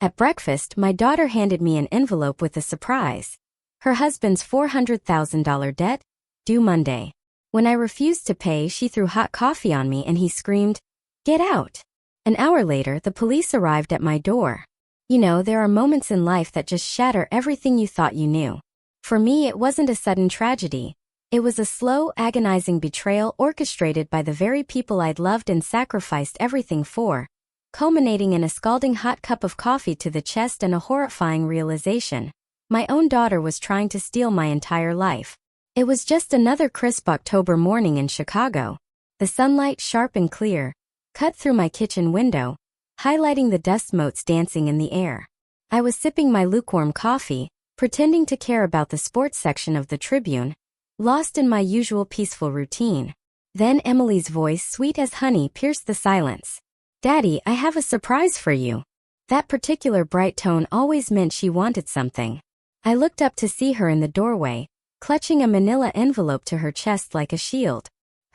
At breakfast, my daughter handed me an envelope with a surprise. Her husband's $400,000 debt, due Monday. When I refused to pay, she threw hot coffee on me and he screamed, "Get out!" An hour later, the police arrived at my door. You know, there are moments in life that just shatter everything you thought you knew. For me, it wasn't a sudden tragedy. It was a slow, agonizing betrayal orchestrated by the very people I'd loved and sacrificed everything for, culminating in a scalding hot cup of coffee to the chest and a horrifying realization. My own daughter was trying to steal my entire life. It was just another crisp October morning in Chicago. The sunlight, sharp and clear, cut through my kitchen window, highlighting the dust motes dancing in the air. I was sipping my lukewarm coffee, pretending to care about the sports section of the Tribune, lost in my usual peaceful routine. Then Emily's voice, sweet as honey, pierced the silence. "Daddy, I have a surprise for you." That particular bright tone always meant she wanted something. I looked up to see her in the doorway, clutching a manila envelope to her chest like a shield.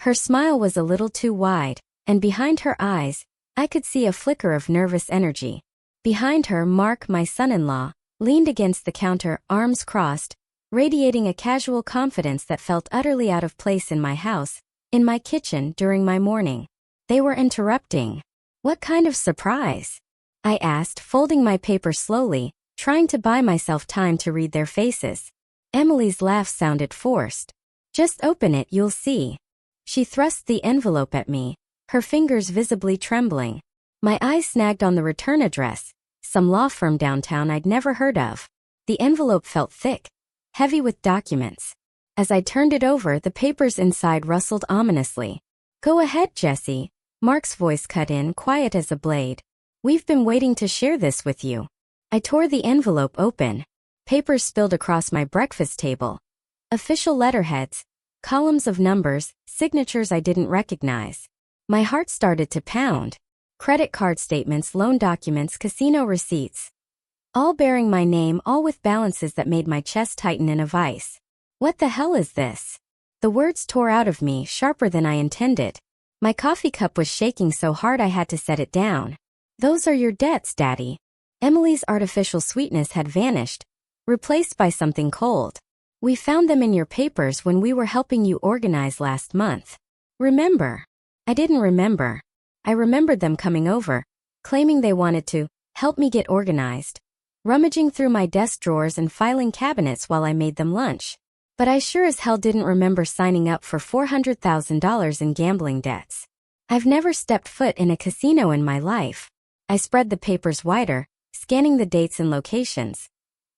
Her smile was a little too wide, and behind her eyes, I could see a flicker of nervous energy. Behind her, Mark, my son-in-law, leaned against the counter, arms crossed, radiating a casual confidence that felt utterly out of place in my house, in my kitchen, during my morning. They were interrupting. "What kind of surprise?" I asked, folding my paper slowly, trying to buy myself time to read their faces. Emily's laugh sounded forced. "Just open it, you'll see." She thrust the envelope at me, her fingers visibly trembling. My eyes snagged on the return address, some law firm downtown I'd never heard of. The envelope felt thick, heavy with documents. As I turned it over, the papers inside rustled ominously. "Go ahead, Jessie," Mark's voice cut in, quiet as a blade. "We've been waiting to share this with you." I tore the envelope open. Papers spilled across my breakfast table. Official letterheads, columns of numbers, signatures I didn't recognize. My heart started to pound. Credit card statements, loan documents, casino receipts. All bearing my name, all with balances that made my chest tighten in a vice. "What the hell is this?" The words tore out of me, sharper than I intended. My coffee cup was shaking so hard I had to set it down. "Those are your debts, Daddy." Emily's artificial sweetness had vanished, replaced by something cold. "We found them in your papers when we were helping you organize last month. Remember?" I didn't remember. I remembered them coming over, claiming they wanted to help me get organized, rummaging through my desk drawers and filing cabinets while I made them lunch. But I sure as hell didn't remember signing up for $400,000 in gambling debts. I've never stepped foot in a casino in my life. I spread the papers wider, scanning the dates and locations.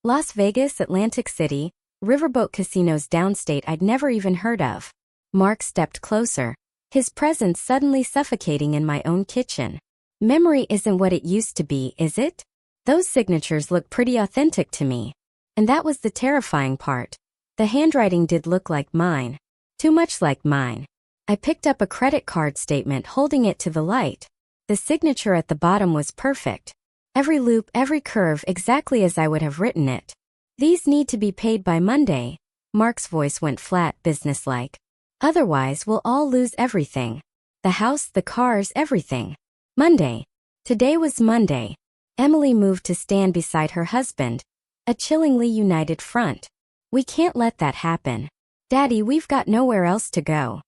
Las Vegas, Atlantic City, riverboat casinos downstate I'd never even heard of. Mark stepped closer, his presence suddenly suffocating in my own kitchen. "Memory isn't what it used to be, is it? Those signatures look pretty authentic to me." And that was the terrifying part. The handwriting did look like mine. Too much like mine. I picked up a credit card statement, holding it to the light. The signature at the bottom was perfect. Every loop, every curve, exactly as I would have written it. "These need to be paid by Monday." Mark's voice went flat, businesslike. "Otherwise, we'll all lose everything. The house, the cars, everything. Monday." Today was Monday. Emily moved to stand beside her husband, a chillingly united front. "We can't let that happen. Daddy, we've got nowhere else to go."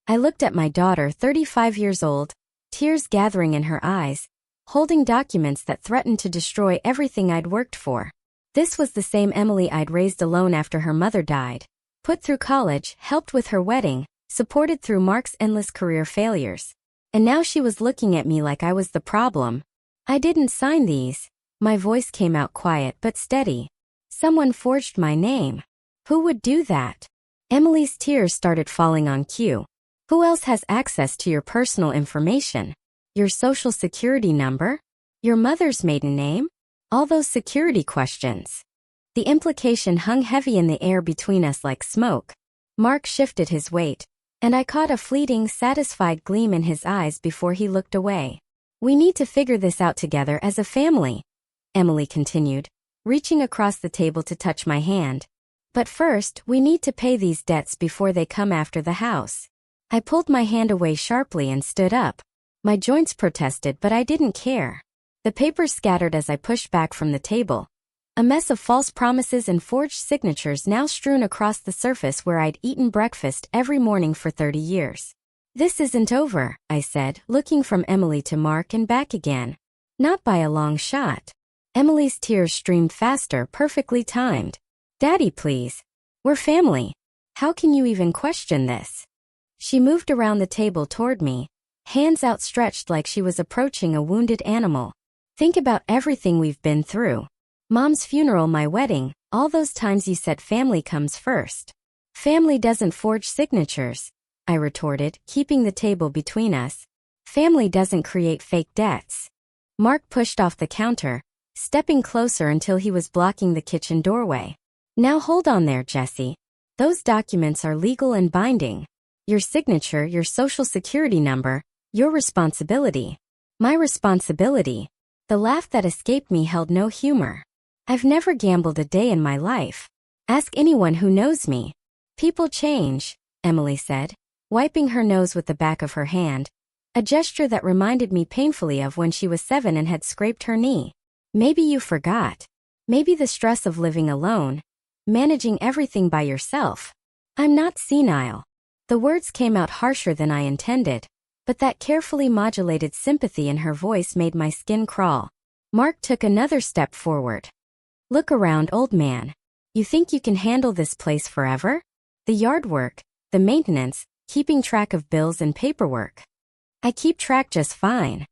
I looked at my daughter, 35 years old, tears gathering in her eyes, holding documents that threatened to destroy everything I'd worked for. This was the same Emily I'd raised alone after her mother died, put through college, helped with her wedding, supported through Mark's endless career failures. And now she was looking at me like I was the problem. "I didn't sign these." My voice came out quiet but steady. "Someone forged my name." "Who would do that?" Emily's tears started falling on cue. "Who else has access to your personal information? Your social security number? Your mother's maiden name? All those security questions." The implication hung heavy in the air between us like smoke. Mark shifted his weight, and I caught a fleeting, satisfied gleam in his eyes before he looked away. "We need to figure this out together as a family," Emily continued, reaching across the table to touch my hand. "But first, we need to pay these debts before they come after the house." I pulled my hand away sharply and stood up. My joints protested, but I didn't care. The papers scattered as I pushed back from the table. A mess of false promises and forged signatures now strewn across the surface where I'd eaten breakfast every morning for 30 years. This isn't over, I said, looking from Emily to Mark and back again. Not by a long shot. Emily's tears streamed faster, perfectly timed. Daddy, please. We're family. How can you even question this? She moved around the table toward me, hands outstretched like she was approaching a wounded animal. Think about everything we've been through. Mom's funeral, my wedding, all those times you said family comes first. Family doesn't forge signatures, I retorted, keeping the table between us. Family doesn't create fake debts. Mark pushed off the counter, stepping closer until he was blocking the kitchen doorway. Now hold on there, Jessie. Those documents are legal and binding. Your signature, your social security number, your responsibility. My responsibility. The laugh that escaped me held no humor. I've never gambled a day in my life. Ask anyone who knows me. People change, Emily said, wiping her nose with the back of her hand, a gesture that reminded me painfully of when she was 7 and had scraped her knee. Maybe you forgot. Maybe the stress of living alone, managing everything by yourself. I'm not senile. The words came out harsher than I intended, but that carefully modulated sympathy in her voice made my skin crawl. Mark took another step forward. Look around, old man. You think you can handle this place forever? The yard work, the maintenance, keeping track of bills and paperwork. I keep track just fine.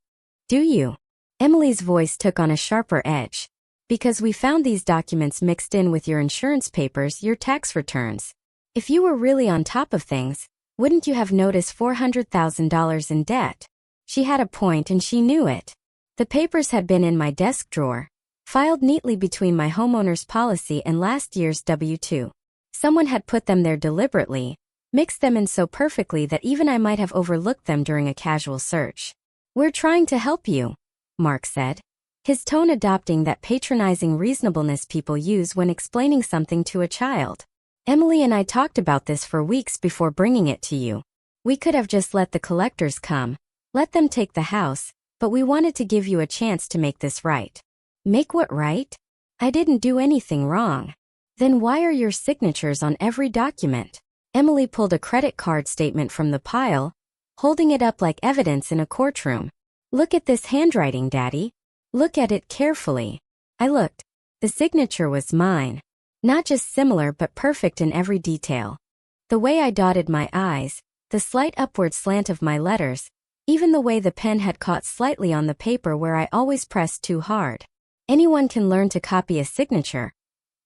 Do you? Emily's voice took on a sharper edge. Because we found these documents mixed in with your insurance papers, your tax returns. If you were really on top of things, wouldn't you have noticed $400,000 in debt? She had a point and she knew it. The papers had been in my desk drawer, filed neatly between my homeowner's policy and last year's W-2. Someone had put them there deliberately, mixed them in so perfectly that even I might have overlooked them during a casual search. We're trying to help you, Mark said, his tone adopting that patronizing reasonableness people use when explaining something to a child. Emily and I talked about this for weeks before bringing it to you. We could have just let the collectors come, let them take the house, but we wanted to give you a chance to make this right. Make what right? I didn't do anything wrong. Then why are your signatures on every document? Emily pulled a credit card statement from the pile, holding it up like evidence in a courtroom. Look at this handwriting, Daddy. Look at it carefully. I looked. The signature was mine. Not just similar but perfect in every detail. The way I dotted my I's, the slight upward slant of my letters, even the way the pen had caught slightly on the paper where I always pressed too hard. Anyone can learn to copy a signature.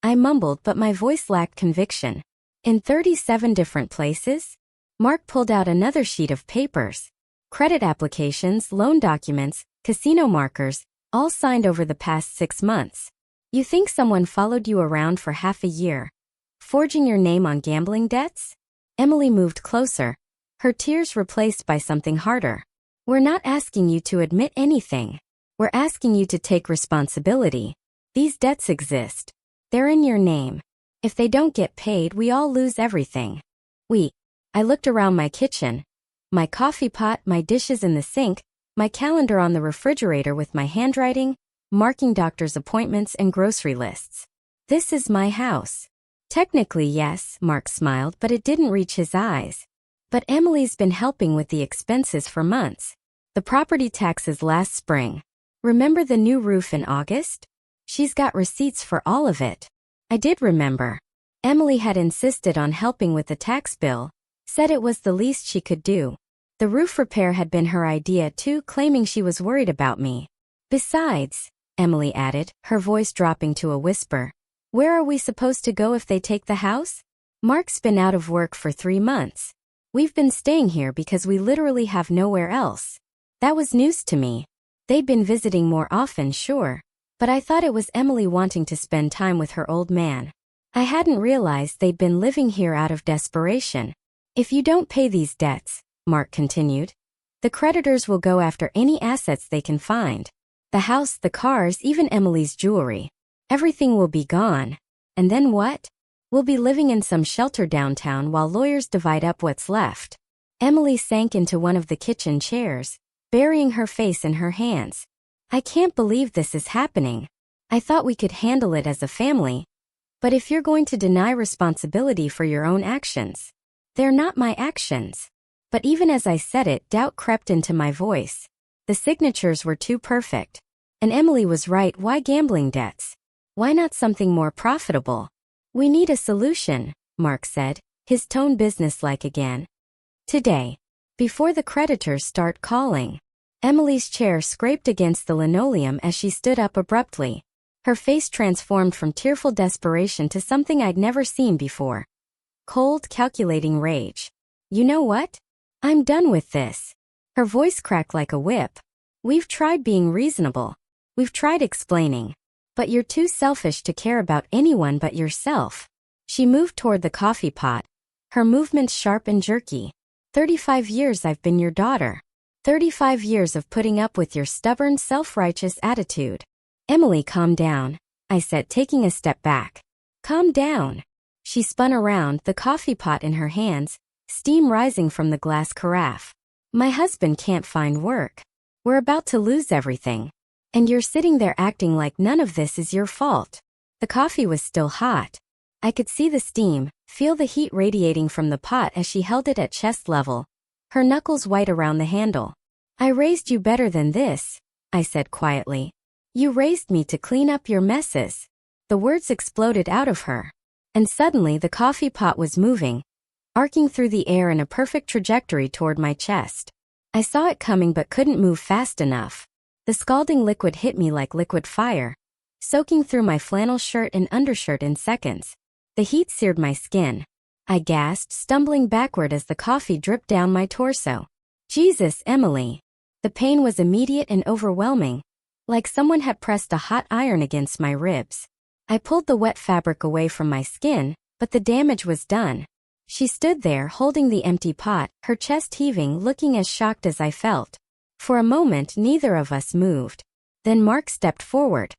I mumbled, but my voice lacked conviction. In 37 different places? Mark pulled out another sheet of papers. Credit applications, loan documents, casino markers, all signed over the past 6 months. You think someone followed you around for half a year, forging your name on gambling debts? Emily moved closer, her tears replaced by something harder. We're not asking you to admit anything. We're asking you to take responsibility. These debts exist. They're in your name. If they don't get paid, we all lose everything. I looked around my kitchen. My coffee pot, my dishes in the sink, my calendar on the refrigerator with my handwriting, marking doctor's appointments and grocery lists. This is my house. Technically, yes, Mark smiled, but it didn't reach his eyes. But Emily's been helping with the expenses for months. The property taxes last spring. Remember the new roof in August? She's got receipts for all of it. I did remember. Emily had insisted on helping with the tax bill, said it was the least she could do. The roof repair had been her idea too, claiming she was worried about me. Besides, Emily added, her voice dropping to a whisper, where are we supposed to go if they take the house? Mark's been out of work for 3 months. We've been staying here because we literally have nowhere else. That was news to me. They'd been visiting more often, sure, but I thought it was Emily wanting to spend time with her old man. I hadn't realized they'd been living here out of desperation. If you don't pay these debts, Mark continued, the creditors will go after any assets they can find. The house, the cars, even Emily's jewelry. Everything will be gone. And then what? We'll be living in some shelter downtown while lawyers divide up what's left. Emily sank into one of the kitchen chairs, burying her face in her hands. I can't believe this is happening. I thought we could handle it as a family. But if you're going to deny responsibility for your own actions, they're not my actions. But even as I said it, doubt crept into my voice. The signatures were too perfect. And Emily was right. Why gambling debts? Why not something more profitable? We need a solution, Mark said, his tone businesslike again. Today, before the creditors start calling. Emily's chair scraped against the linoleum as she stood up abruptly. Her face transformed from tearful desperation to something I'd never seen before. Cold, calculating rage. You know what? I'm done with this. Her voice cracked like a whip. We've tried being reasonable. We've tried explaining. But you're too selfish to care about anyone but yourself. She moved toward the coffee pot, her movements sharp and jerky. 35 years I've been your daughter. 35 years of putting up with your stubborn, self-righteous attitude. Emily, calm down, I said, taking a step back. Calm down. She spun around, the coffee pot in her hands, steam rising from the glass carafe. My husband can't find work. We're about to lose everything. And you're sitting there acting like none of this is your fault. The coffee was still hot. I could see the steam, feel the heat radiating from the pot as she held it at chest level, her knuckles white around the handle. I raised you better than this, I said quietly. You raised me to clean up your messes. The words exploded out of her. And suddenly the coffee pot was moving, arcing through the air in a perfect trajectory toward my chest. I saw it coming but couldn't move fast enough. The scalding liquid hit me like liquid fire, soaking through my flannel shirt and undershirt in seconds. The heat seared my skin. I gasped, stumbling backward as the coffee dripped down my torso. Jesus, Emily. The pain was immediate and overwhelming, like someone had pressed a hot iron against my ribs. I pulled the wet fabric away from my skin, but the damage was done. She stood there holding the empty pot, her chest heaving, looking as shocked as I felt. For a moment neither of us moved. Then Mark stepped forward.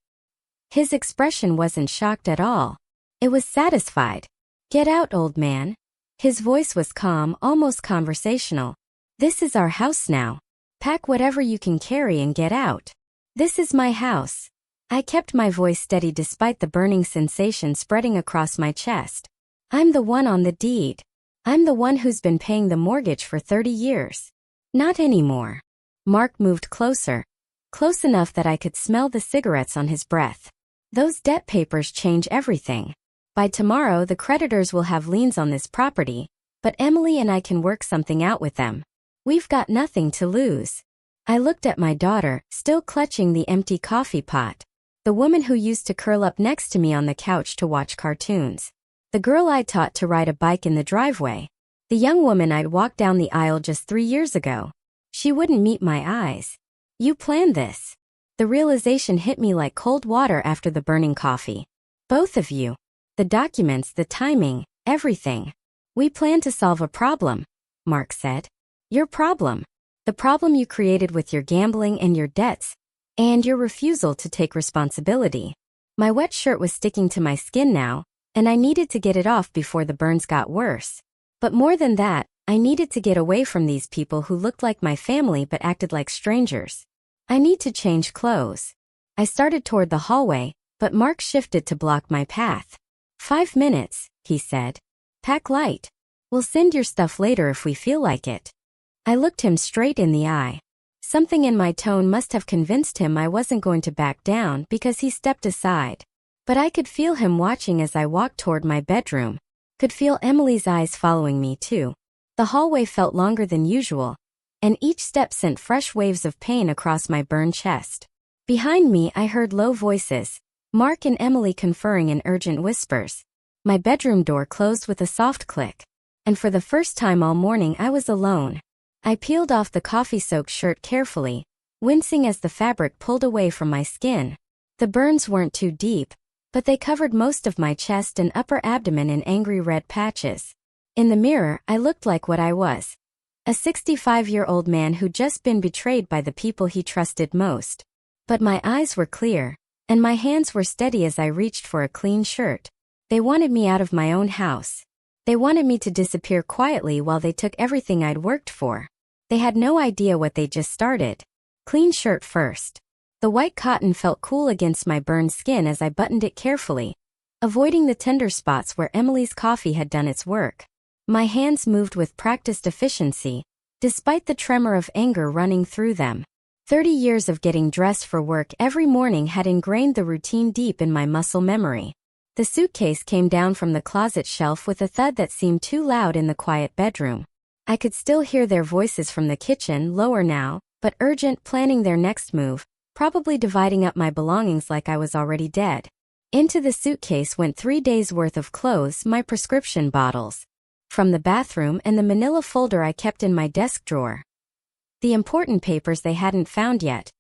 His expression wasn't shocked at all. It was satisfied. Get out, old man. His voice was calm, almost conversational. This is our house now. Pack whatever you can carry and get out. This is my house. I kept my voice steady despite the burning sensation spreading across my chest. I'm the one on the deed. I'm the one who's been paying the mortgage for 30 years. Not anymore. Mark moved closer, close enough that I could smell the cigarettes on his breath. Those debt papers change everything. By tomorrow the creditors will have liens on this property, but Emily and I can work something out with them. We've got nothing to lose. I looked at my daughter, still clutching the empty coffee pot. The woman who used to curl up next to me on the couch to watch cartoons. The girl I taught to ride a bike in the driveway. The young woman I'd walked down the aisle just 3 years ago. She wouldn't meet my eyes. You planned this. The realization hit me like cold water after the burning coffee. Both of you. The documents, the timing, everything. We planned to solve a problem, Mark said. Your problem. The problem you created with your gambling and your debts, and your refusal to take responsibility. My wet shirt was sticking to my skin now, and I needed to get it off before the burns got worse. But more than that, I needed to get away from these people who looked like my family but acted like strangers. I need to change clothes. I started toward the hallway, but Mark shifted to block my path. 5 minutes, he said. Pack light. We'll send your stuff later if we feel like it. I looked him straight in the eye. Something in my tone must have convinced him I wasn't going to back down because he stepped aside. But I could feel him watching as I walked toward my bedroom. Could feel Emily's eyes following me too. The hallway felt longer than usual, and each step sent fresh waves of pain across my burned chest. Behind me I heard low voices, Mark and Emily conferring in urgent whispers. My bedroom door closed with a soft click. And for the first time all morning I was alone. I peeled off the coffee-soaked shirt carefully, wincing as the fabric pulled away from my skin. The burns weren't too deep, but they covered most of my chest and upper abdomen in angry red patches. In the mirror, I looked like what I was. A 65-year-old man who'd just been betrayed by the people he trusted most. But my eyes were clear, and my hands were steady as I reached for a clean shirt. They wanted me out of my own house. They wanted me to disappear quietly while they took everything I'd worked for. They had no idea what they just started. Clean shirt first. The white cotton felt cool against my burned skin as I buttoned it carefully, avoiding the tender spots where Emily's coffee had done its work. My hands moved with practiced efficiency, despite the tremor of anger running through them. 30 years of getting dressed for work every morning had ingrained the routine deep in my muscle memory. The suitcase came down from the closet shelf with a thud that seemed too loud in the quiet bedroom. I could still hear their voices from the kitchen, lower now, but urgent, planning their next move, probably dividing up my belongings like I was already dead. Into the suitcase went 3 days' worth of clothes, my prescription bottles from the bathroom, and the manila folder I kept in my desk drawer. The important papers they hadn't found yet.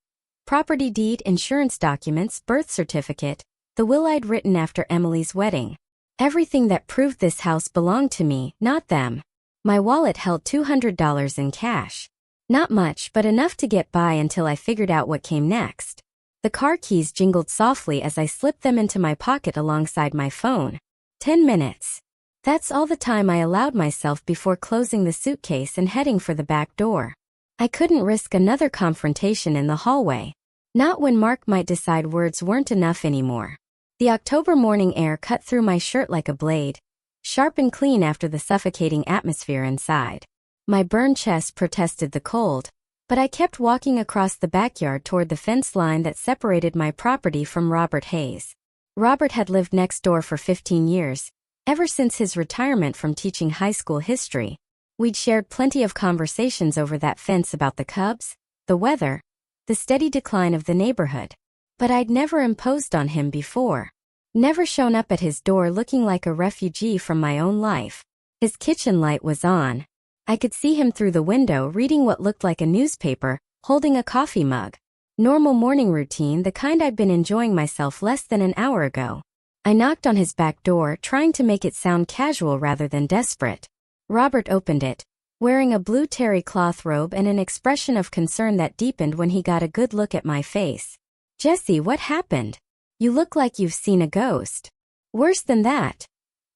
Property deed, insurance documents, birth certificate, the will I'd written after Emily's wedding. Everything that proved this house belonged to me, not them. My wallet held $200 in cash. Not much, but enough to get by until I figured out what came next. The car keys jingled softly as I slipped them into my pocket alongside my phone. 10 minutes. That's all the time I allowed myself before closing the suitcase and heading for the back door. I couldn't risk another confrontation in the hallway. Not when Mark might decide words weren't enough anymore. The October morning air cut through my shirt like a blade, sharp and clean after the suffocating atmosphere inside. My burned chest protested the cold, but I kept walking across the backyard toward the fence line that separated my property from Robert Hayes. Robert had lived next door for 15 years, ever since his retirement from teaching high school history. We'd shared plenty of conversations over that fence about the Cubs, the weather, the steady decline of the neighborhood. But I'd never imposed on him before. Never shown up at his door looking like a refugee from my own life. His kitchen light was on. I could see him through the window reading what looked like a newspaper, holding a coffee mug. Normal morning routine, the kind I'd been enjoying myself less than an hour ago. I knocked on his back door, trying to make it sound casual rather than desperate. Robert opened it, wearing a blue terry cloth robe and an expression of concern that deepened when he got a good look at my face. "Jesse, what happened? You look like you've seen a ghost." "Worse than that."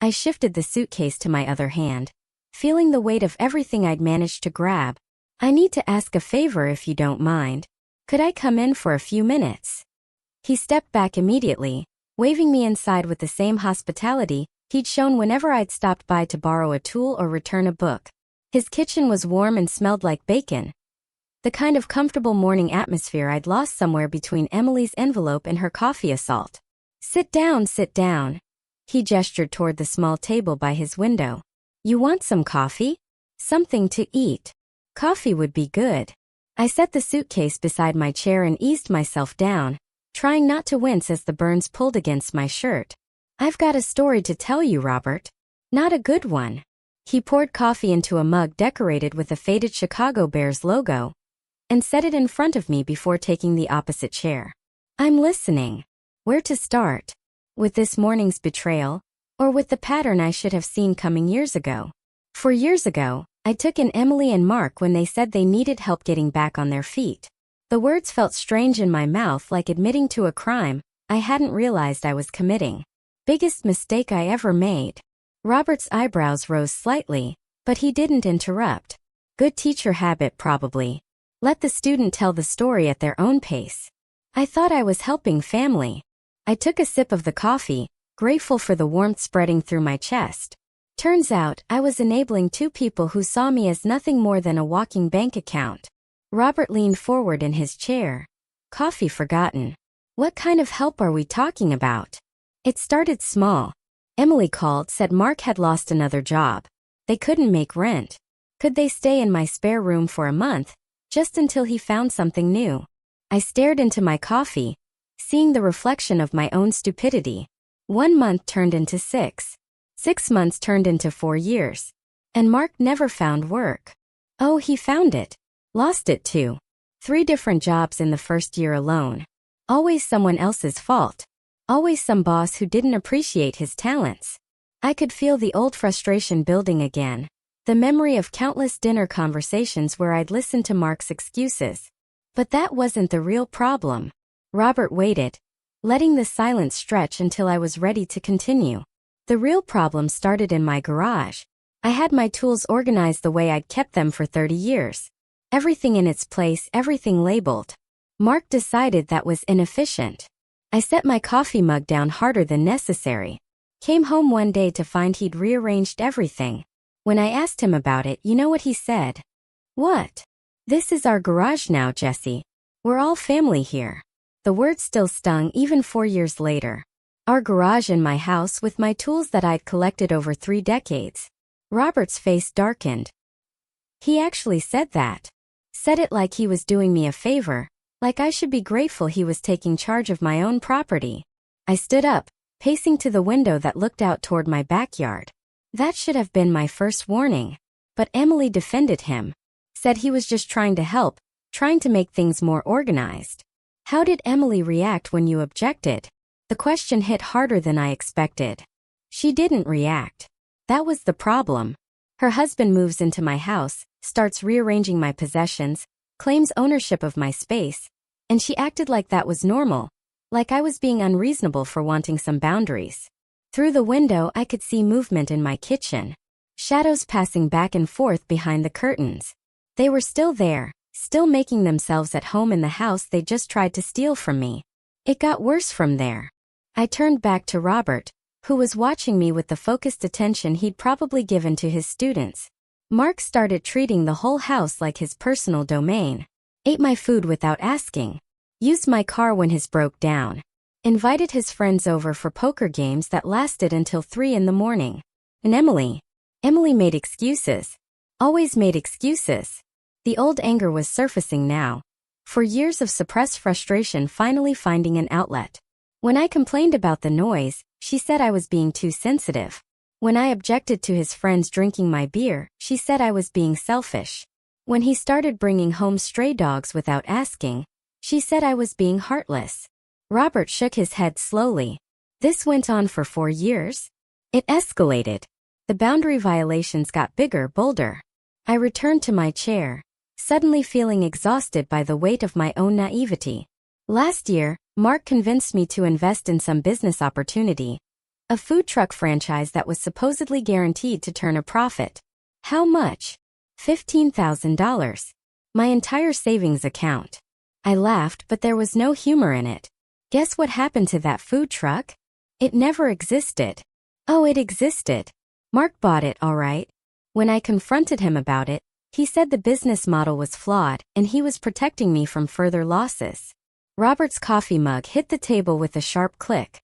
I shifted the suitcase to my other hand, feeling the weight of everything I'd managed to grab. "I need to ask a favor if you don't mind. Could I come in for a few minutes?" He stepped back immediately, waving me inside with the same hospitality he'd shown whenever I'd stopped by to borrow a tool or return a book. His kitchen was warm and smelled like bacon. The kind of comfortable morning atmosphere I'd lost somewhere between Emily's envelope and her coffee assault. Sit down, sit down." He gestured toward the small table by his window. "You want some coffee? Something to eat?" "Coffee would be good." I set the suitcase beside my chair and eased myself down, trying not to wince as the burns pulled against my shirt. "I've got a story to tell you, Robert. Not a good one." He poured coffee into a mug decorated with a faded Chicago Bears logo, and set it in front of me before taking the opposite chair. "I'm listening." Where to start? With this morning's betrayal, or with the pattern I should have seen coming years ago? For years ago, I took in Emily and Mark when they said they needed help getting back on their feet. The words felt strange in my mouth, like admitting to a crime I hadn't realized I was committing. Biggest mistake I ever made. Robert's eyebrows rose slightly, but he didn't interrupt. Good teacher habit, probably. Let the student tell the story at their own pace. I thought I was helping family. I took a sip of the coffee, grateful for the warmth spreading through my chest. Turns out, I was enabling two people who saw me as nothing more than a walking bank account. Robert leaned forward in his chair. "Coffee forgotten. What kind of help are we talking about?" It started small. Emily called, said Mark had lost another job. They couldn't make rent. Could they stay in my spare room for a month, just until he found something new? I stared into my coffee, seeing the reflection of my own stupidity. 1 month turned into 6. 6 months turned into 4 years. And Mark never found work. Oh, he found it. Lost it too. 3 different jobs in the first year alone. Always someone else's fault. Always some boss who didn't appreciate his talents. I could feel the old frustration building again. The memory of countless dinner conversations where I'd listened to Mark's excuses. But that wasn't the real problem. Robert waited, letting the silence stretch until I was ready to continue. The real problem started in my garage. I had my tools organized the way I'd kept them for 30 years. Everything in its place, everything labeled. Mark decided that was inefficient. I set my coffee mug down harder than necessary. Came home one day to find he'd rearranged everything. When I asked him about it, you know what he said? "What? This is our garage now, Jesse. We're all family here." The words still stung even 4 years later. Our garage in my house with my tools that I'd collected over 3 decades. Robert's face darkened. He actually said that. Said it like he was doing me a favor, like I should be grateful he was taking charge of my own property. I stood up, pacing to the window that looked out toward my backyard. That should have been my first warning. But Emily defended him. Said he was just trying to help, trying to make things more organized. How did Emily react when you objected? The question hit harder than I expected. She didn't react. That was the problem. Her husband moves into my house, starts rearranging my possessions, claims ownership of my space, and she acted like that was normal, like I was being unreasonable for wanting some boundaries. Through the window I could see movement in my kitchen. Shadows passing back and forth behind the curtains. They were still there, still making themselves at home in the house they just tried to steal from me. It got worse from there. I turned back to Robert, who was watching me with the focused attention he'd probably given to his students. Mark started treating the whole house like his personal domain. Ate my food without asking. Used my car when his broke down. Invited his friends over for poker games that lasted until 3 in the morning. And Emily made excuses. Always made excuses. The old anger was surfacing now. For years of suppressed frustration finally finding an outlet. When I complained about the noise, she said I was being too sensitive. When I objected to his friends drinking my beer, she said I was being selfish. When he started bringing home stray dogs without asking, she said I was being heartless. Robert shook his head slowly. This went on for 4 years. It escalated. The boundary violations got bigger, bolder. I returned to my chair, suddenly feeling exhausted by the weight of my own naivety. Last year, Mark convinced me to invest in some business opportunity. A food truck franchise that was supposedly guaranteed to turn a profit. How much? $15,000. My entire savings account. I laughed, but there was no humor in it. Guess what happened to that food truck? It never existed. Oh, it existed. Mark bought it, all right. When I confronted him about it, he said the business model was flawed and he was protecting me from further losses. Robert's coffee mug hit the table with a sharp click.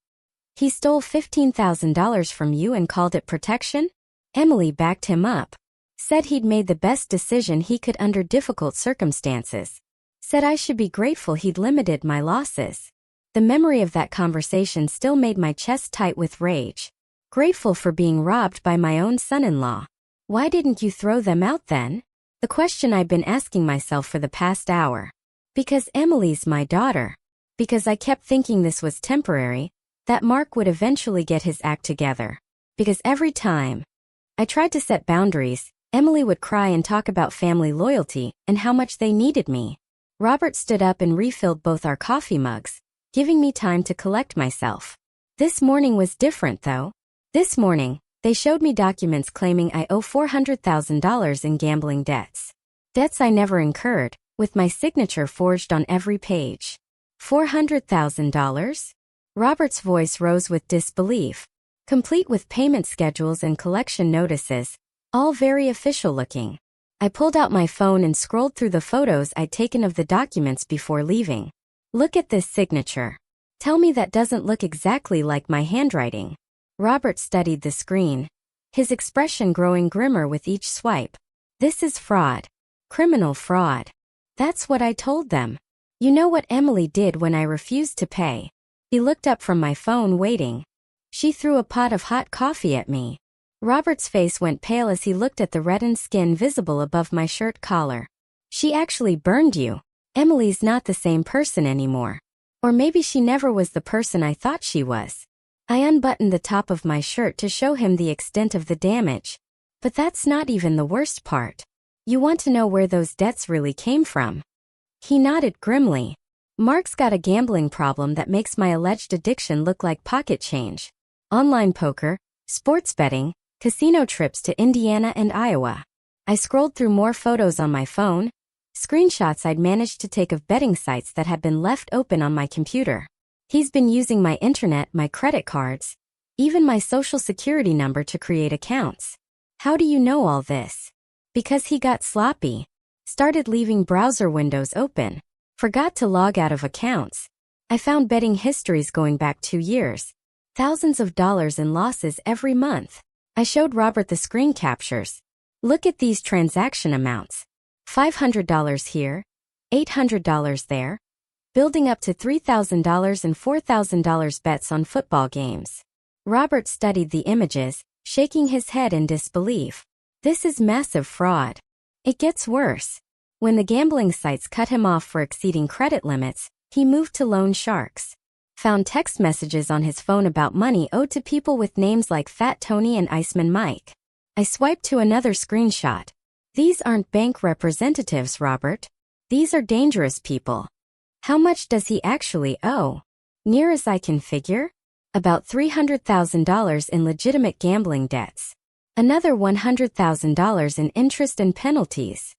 He stole $15,000 from you and called it protection? Emily backed him up. Said he'd made the best decision he could under difficult circumstances. Said I should be grateful he'd limited my losses. The memory of that conversation still made my chest tight with rage. Grateful for being robbed by my own son-in-law. Why didn't you throw them out then? The question I'd been asking myself for the past hour. Because Emily's my daughter. Because I kept thinking this was temporary, that Mark would eventually get his act together. Because every time I tried to set boundaries, Emily would cry and talk about family loyalty and how much they needed me. Robert stood up and refilled both our coffee mugs, giving me time to collect myself. This morning was different though. This morning, they showed me documents claiming I owe $400,000 in gambling debts. Debts I never incurred, with my signature forged on every page. $400,000? Robert's voice rose with disbelief, complete with payment schedules and collection notices, all very official looking. I pulled out my phone and scrolled through the photos I'd taken of the documents before leaving. Look at this signature. Tell me that doesn't look exactly like my handwriting. Robert studied the screen, his expression growing grimmer with each swipe. This is fraud. Criminal fraud. That's what I told them. You know what Emily did when I refused to pay? He looked up from my phone waiting. She threw a pot of hot coffee at me. Robert's face went pale as he looked at the reddened skin visible above my shirt collar. She actually burned you. Emily's not the same person anymore. Or maybe she never was the person I thought she was. I unbuttoned the top of my shirt to show him the extent of the damage. But that's not even the worst part. You want to know where those debts really came from? He nodded grimly. Mark's got a gambling problem that makes my alleged addiction look like pocket change. Online poker, sports betting, casino trips to Indiana and Iowa. I scrolled through more photos on my phone, Screenshots I'd managed to take of betting sites that had been left open on my computer. He's been using my internet, my credit cards, even my social security number to create accounts. How do you know all this? Because he got sloppy. Started leaving browser windows open. Forgot to log out of accounts. I found betting histories going back 2 years. Thousands of dollars in losses every month. I showed Robert the screen captures. Look at these transaction amounts. $500 here, $800 there, building up to $3,000 and $4,000 bets on football games. Robert studied the images, shaking his head in disbelief. This is massive fraud. It gets worse. When the gambling sites cut him off for exceeding credit limits, he moved to loan sharks. Found text messages on his phone about money owed to people with names like Fat Tony and Iceman Mike. I swiped to another screenshot. These aren't bank representatives, Robert. These are dangerous people. How much does he actually owe? Near as I can figure, about $300,000 in legitimate gambling debts. Another $100,000 in interest and penalties.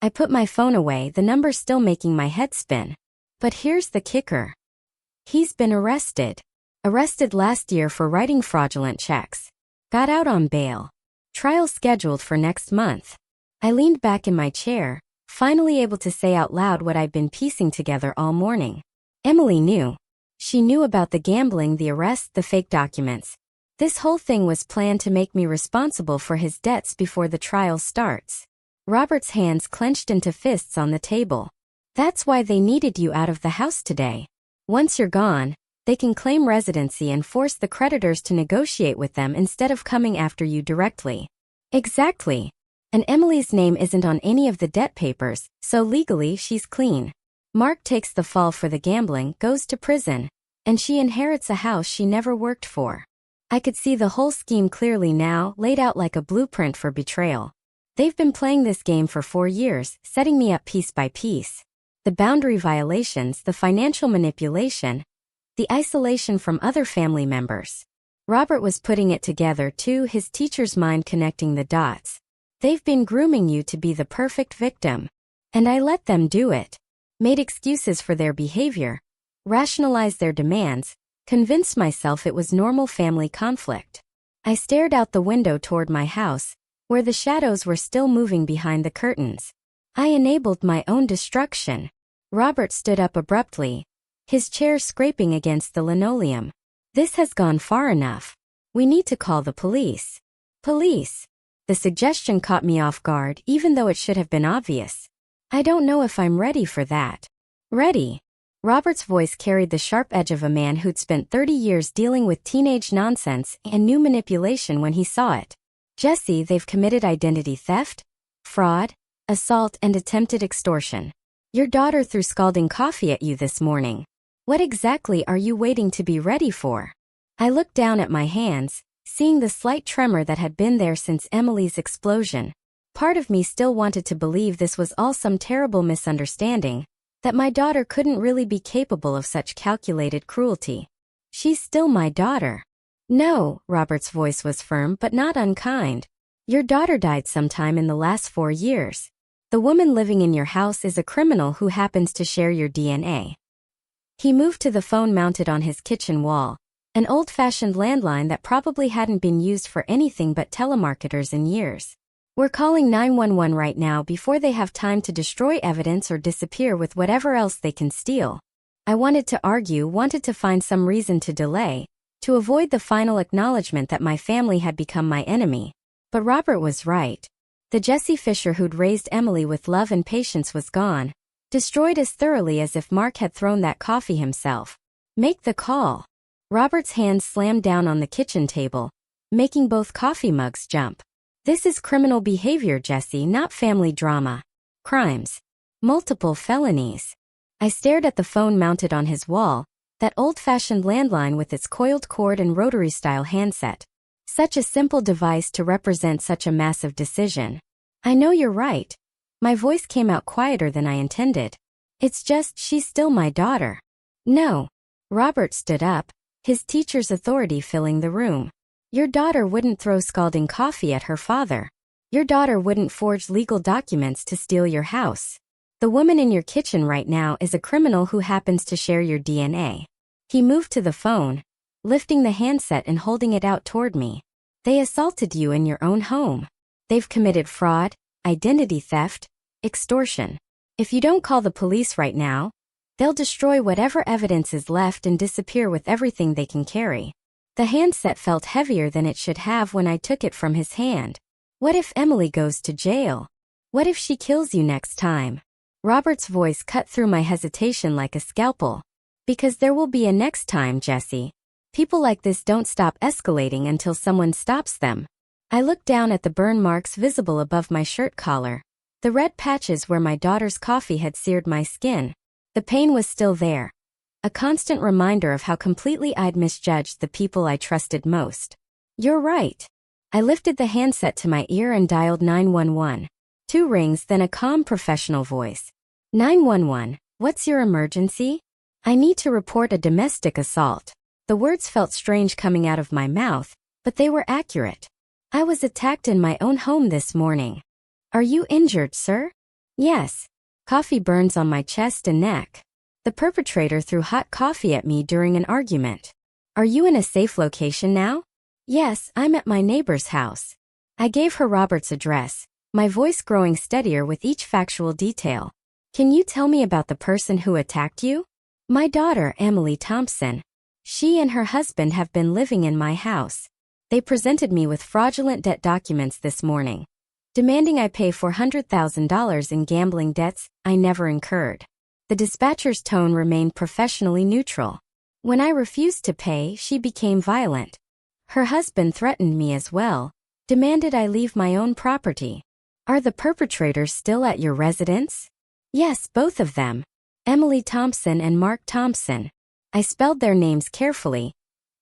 I put my phone away, the number still making my head spin. But here's the kicker. He's been arrested. Arrested last year for writing fraudulent checks. Got out on bail. Trial scheduled for next month. I leaned back in my chair, finally able to say out loud what I'd been piecing together all morning. Emily knew. She knew about the gambling, the arrest, the fake documents. This whole thing was planned to make me responsible for his debts before the trial starts. Robert's hands clenched into fists on the table. That's why they needed you out of the house today. Once you're gone, they can claim residency and force the creditors to negotiate with them instead of coming after you directly. Exactly. And Emily's name isn't on any of the debt papers, so legally she's clean. Mark takes the fall for the gambling, goes to prison, and she inherits a house she never worked for. I could see the whole scheme clearly now, laid out like a blueprint for betrayal. They've been playing this game for 4 years, setting me up piece by piece. The boundary violations, the financial manipulation, the isolation from other family members. Robert was putting it together too, his teacher's mind connecting the dots. They've been grooming you to be the perfect victim. And I let them do it. Made excuses for their behavior, rationalized their demands, convinced myself it was normal family conflict. I stared out the window toward my house, where the shadows were still moving behind the curtains. I enabled my own destruction. Robert stood up abruptly, his chair scraping against the linoleum. This has gone far enough. We need to call the police. Police. The suggestion caught me off guard, even though it should have been obvious. I don't know if I'm ready for that. Ready? Robert's voice carried the sharp edge of a man who'd spent 30 years dealing with teenage nonsense and knew manipulation when he saw it. Jesse, they've committed identity theft, fraud, assault, and attempted extortion. Your daughter threw scalding coffee at you this morning. What exactly are you waiting to be ready for? I looked down at my hands, seeing the slight tremor that had been there since Emily's explosion. Part of me still wanted to believe this was all some terrible misunderstanding, that my daughter couldn't really be capable of such calculated cruelty. She's still my daughter. No, Robert's voice was firm but not unkind. Your daughter died sometime in the last 4 years. The woman living in your house is a criminal who happens to share your DNA. He moved to the phone mounted on his kitchen wall, an old-fashioned landline that probably hadn't been used for anything but telemarketers in years. We're calling 911 right now before they have time to destroy evidence or disappear with whatever else they can steal. I wanted to argue, wanted to find some reason to delay, to avoid the final acknowledgement that my family had become my enemy. But Robert was right. The Jesse Fisher who'd raised Emily with love and patience was gone, destroyed as thoroughly as if Mark had thrown that coffee himself. Make the call. Robert's hand slammed down on the kitchen table, making both coffee mugs jump. This is criminal behavior, Jesse, not family drama. Crimes. Multiple felonies. I stared at the phone mounted on his wall, that old-fashioned landline with its coiled cord and rotary-style handset. Such a simple device to represent such a massive decision. I know you're right. My voice came out quieter than I intended. It's just, she's still my daughter. No. Robert stood up, his teacher's authority filling the room. Your daughter wouldn't throw scalding coffee at her father. Your daughter wouldn't forge legal documents to steal your house. The woman in your kitchen right now is a criminal who happens to share your DNA. He moved to the phone, lifting the handset and holding it out toward me. They assaulted you in your own home. They've committed fraud, identity theft, extortion. If you don't call the police right now, they'll destroy whatever evidence is left and disappear with everything they can carry. The handset felt heavier than it should have when I took it from his hand. What if Emily goes to jail? What if she kills you next time? Robert's voice cut through my hesitation like a scalpel. Because there will be a next time, Jesse. People like this don't stop escalating until someone stops them. I looked down at the burn marks visible above my shirt collar. The red patches where my daughter's coffee had seared my skin. The pain was still there. A constant reminder of how completely I'd misjudged the people I trusted most. You're right. I lifted the handset to my ear and dialed 911. 2 rings, then a calm professional voice. 911, what's your emergency? I need to report a domestic assault. The words felt strange coming out of my mouth, but they were accurate. I was attacked in my own home this morning. Are you injured, sir? Yes. Coffee burns on my chest and neck. The perpetrator threw hot coffee at me during an argument. Are you in a safe location now? Yes, I'm at my neighbor's house. I gave her Robert's address, my voice growing steadier with each factual detail. Can you tell me about the person who attacked you? My daughter, Emily Thompson. She and her husband have been living in my house. They presented me with fraudulent debt documents this morning, demanding I pay $400,000 in gambling debts I never incurred. The dispatcher's tone remained professionally neutral. When I refused to pay, she became violent. Her husband threatened me as well, demanded I leave my own property. Are the perpetrators still at your residence? Yes, both of them. Emily Thompson and Mark Thompson. I spelled their names carefully,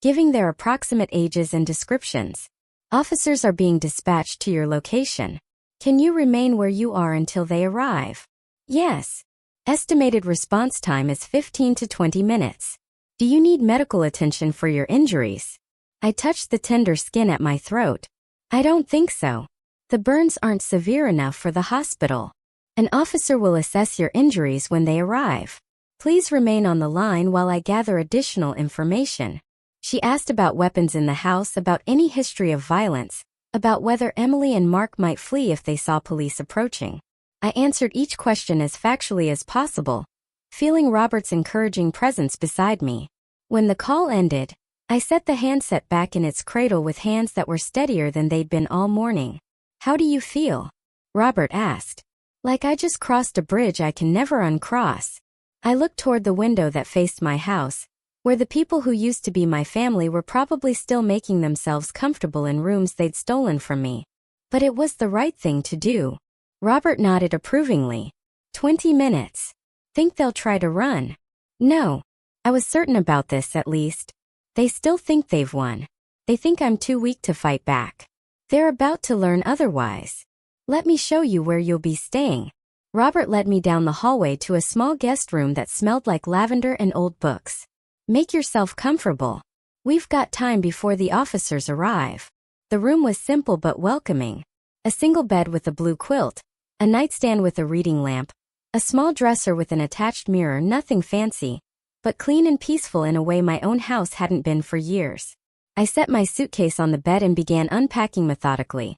giving their approximate ages and descriptions. Officers are being dispatched to your location. Can you remain where you are until they arrive? Yes. Estimated response time is 15 to 20 minutes. Do you need medical attention for your injuries? I touched the tender skin at my throat. I don't think so. The burns aren't severe enough for the hospital. An officer will assess your injuries when they arrive. Please remain on the line while I gather additional information. She asked about weapons in the house, about any history of violence, about whether Emily and Mark might flee if they saw police approaching. I answered each question as factually as possible, feeling Robert's encouraging presence beside me. When the call ended, I set the handset back in its cradle with hands that were steadier than they'd been all morning. How do you feel? Robert asked. Like I just crossed a bridge I can never uncross. I looked toward the window that faced my house, where the people who used to be my family were probably still making themselves comfortable in rooms they'd stolen from me. But it was the right thing to do. Robert nodded approvingly. 20 minutes. Think they'll try to run? No. I was certain about this at least. They still think they've won. They think I'm too weak to fight back. They're about to learn otherwise. Let me show you where you'll be staying. Robert led me down the hallway to a small guest room that smelled like lavender and old books. Make yourself comfortable. We've got time before the officers arrive. The room was simple but welcoming. A single bed with a blue quilt, a nightstand with a reading lamp, a small dresser with an attached mirror, nothing fancy, but clean and peaceful in a way my own house hadn't been for years. I set my suitcase on the bed and began unpacking methodically.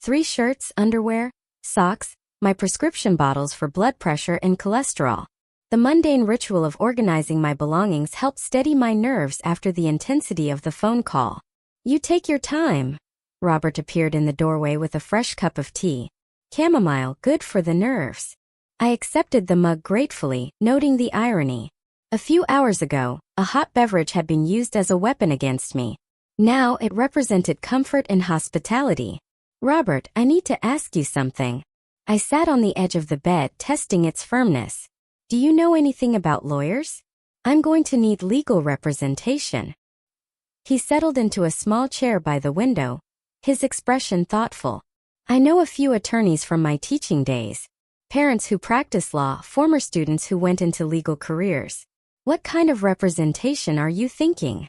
3 shirts, underwear, socks, my prescription bottles for blood pressure and cholesterol. The mundane ritual of organizing my belongings helped steady my nerves after the intensity of the phone call. You take your time. Robert appeared in the doorway with a fresh cup of tea. Chamomile, good for the nerves. I accepted the mug gratefully, noting the irony. A few hours ago, a hot beverage had been used as a weapon against me. Now it represented comfort and hospitality. Robert, I need to ask you something. I sat on the edge of the bed, testing its firmness. Do you know anything about lawyers? I'm going to need legal representation. He settled into a small chair by the window, his expression thoughtful. I know a few attorneys from my teaching days. Parents who practice law, former students who went into legal careers. What kind of representation are you thinking?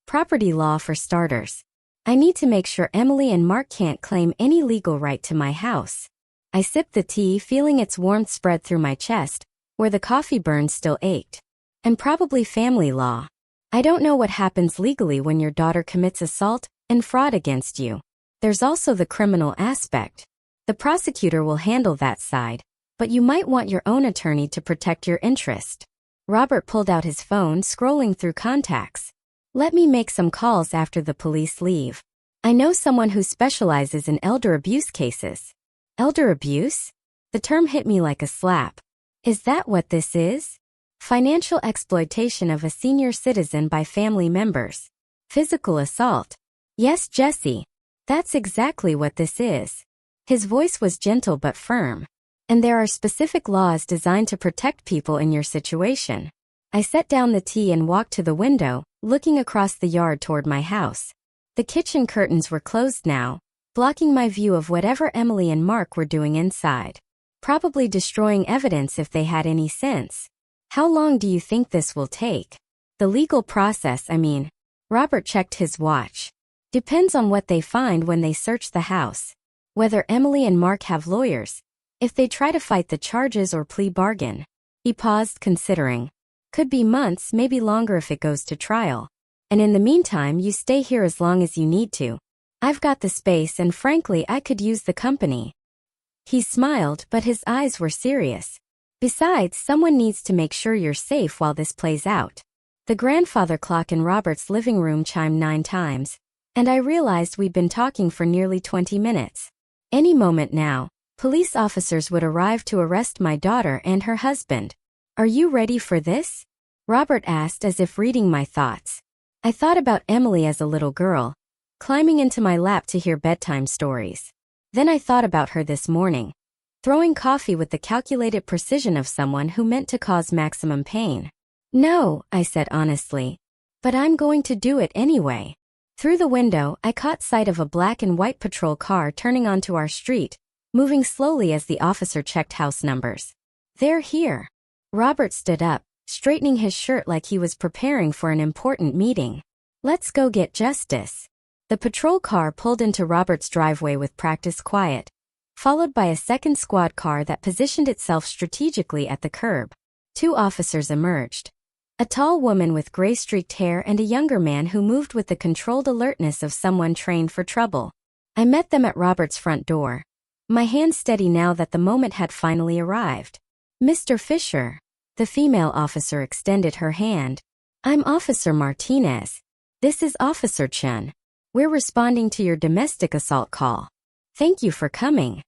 Property law for starters. I need to make sure Emily and Mark can't claim any legal right to my house. I sipped the tea, feeling its warmth spread through my chest, where the coffee burns still ached. And probably family law. I don't know what happens legally when your daughter commits assault and fraud against you. There's also the criminal aspect. The prosecutor will handle that side, but you might want your own attorney to protect your interest. Robert pulled out his phone, scrolling through contacts. Let me make some calls after the police leave. I know someone who specializes in elder abuse cases. Elder abuse? The term hit me like a slap. Is that what this is? Financial exploitation of a senior citizen by family members. Physical assault. Yes, Jesse. That's exactly what this is. His voice was gentle but firm. And there are specific laws designed to protect people in your situation. I set down the tea and walked to the window, looking across the yard toward my house. The kitchen curtains were closed now, blocking my view of whatever Emily and Mark were doing inside. Probably destroying evidence if they had any sense. How long do you think this will take? The legal process, I mean. Robert checked his watch. Depends on what they find when they search the house. Whether Emily and Mark have lawyers. If they try to fight the charges or plea bargain. He paused, considering. Could be months, maybe longer if it goes to trial. And in the meantime, you stay here as long as you need to. I've got the space and frankly I could use the company. He smiled, but his eyes were serious. Besides, someone needs to make sure you're safe while this plays out. The grandfather clock in Robert's living room chimed 9 times, and I realized we'd been talking for nearly 20 minutes. Any moment now, police officers would arrive to arrest my daughter and her husband. Are you ready for this? Robert asked as if reading my thoughts. I thought about Emily as a little girl, climbing into my lap to hear bedtime stories. Then I thought about her this morning. Throwing coffee with the calculated precision of someone who meant to cause maximum pain. No, I said honestly. But I'm going to do it anyway. Through the window, I caught sight of a black and white patrol car turning onto our street, moving slowly as the officer checked house numbers. They're here. Robert stood up, straightening his shirt like he was preparing for an important meeting. Let's go get justice. The patrol car pulled into Robert's driveway with practiced quiet, followed by a second squad car that positioned itself strategically at the curb. 2 officers emerged. A tall woman with gray-streaked hair and a younger man who moved with the controlled alertness of someone trained for trouble. I met them at Robert's front door, my hand steady now that the moment had finally arrived. Mr. Fisher. The female officer extended her hand. I'm Officer Martinez. This is Officer Chen. We're responding to your domestic assault call. Thank you for coming.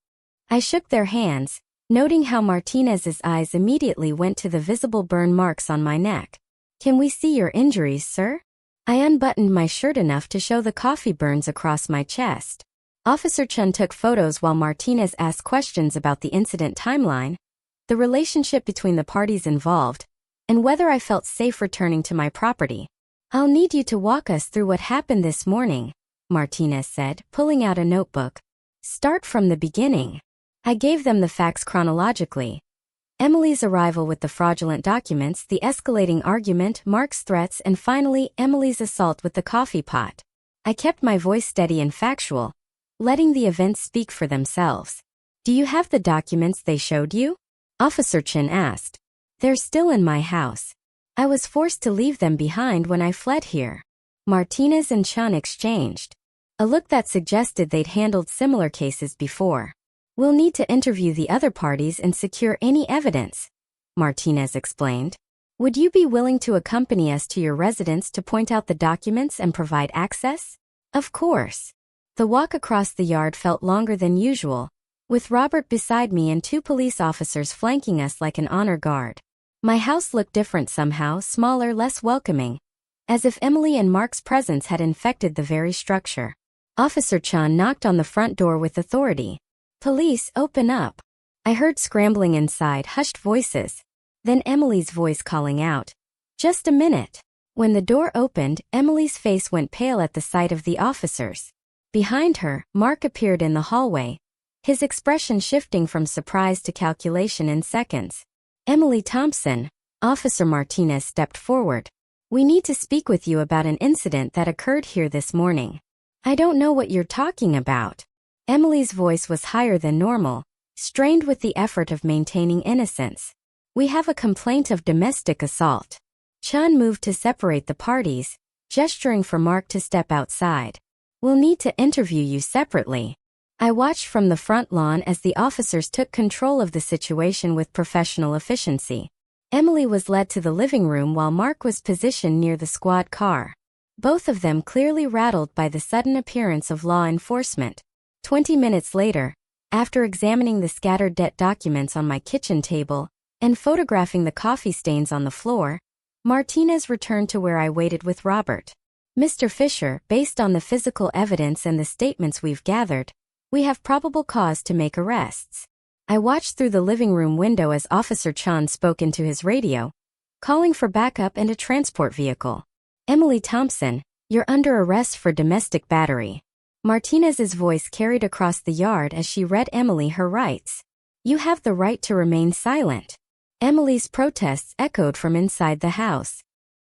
I shook their hands, noting how Martinez's eyes immediately went to the visible burn marks on my neck. Can we see your injuries, sir? I unbuttoned my shirt enough to show the coffee burns across my chest. Officer Chen took photos while Martinez asked questions about the incident timeline, the relationship between the parties involved, and whether I felt safe returning to my property. I'll need you to walk us through what happened this morning, Martinez said, pulling out a notebook. Start from the beginning. I gave them the facts chronologically. Emily's arrival with the fraudulent documents, the escalating argument, Mark's threats, and finally, Emily's assault with the coffee pot. I kept my voice steady and factual, letting the events speak for themselves. Do you have the documents they showed you? Officer Chen asked. They're still in my house. I was forced to leave them behind when I fled here. Martinez and Chen exchanged a look that suggested they'd handled similar cases before. We'll need to interview the other parties and secure any evidence, Martinez explained. Would you be willing to accompany us to your residence to point out the documents and provide access? Of course. The walk across the yard felt longer than usual, with Robert beside me and 2 police officers flanking us like an honor guard. My house looked different somehow, smaller, less welcoming, as if Emily and Mark's presence had infected the very structure. Officer Chan knocked on the front door with authority. Police, open up. I heard scrambling inside, hushed voices. Then Emily's voice calling out. Just a minute. When the door opened, Emily's face went pale at the sight of the officers. Behind her, Mark appeared in the hallway, his expression shifting from surprise to calculation in seconds. Emily Thompson, Officer Martinez stepped forward. We need to speak with you about an incident that occurred here this morning. I don't know what you're talking about. Emily's voice was higher than normal, strained with the effort of maintaining innocence. We have a complaint of domestic assault. Chun moved to separate the parties, gesturing for Mark to step outside. We'll need to interview you separately. I watched from the front lawn as the officers took control of the situation with professional efficiency. Emily was led to the living room while Mark was positioned near the squad car. Both of them clearly rattled by the sudden appearance of law enforcement. 20 minutes later, after examining the scattered debt documents on my kitchen table and photographing the coffee stains on the floor, Martinez returned to where I waited with Robert. Mr. Fisher, based on the physical evidence and the statements we've gathered, we have probable cause to make arrests. I watched through the living room window as Officer Chan spoke into his radio, calling for backup and a transport vehicle. Emily Thompson, you're under arrest for domestic battery. Martinez's voice carried across the yard as she read Emily her rights. You have the right to remain silent. Emily's protests echoed from inside the house.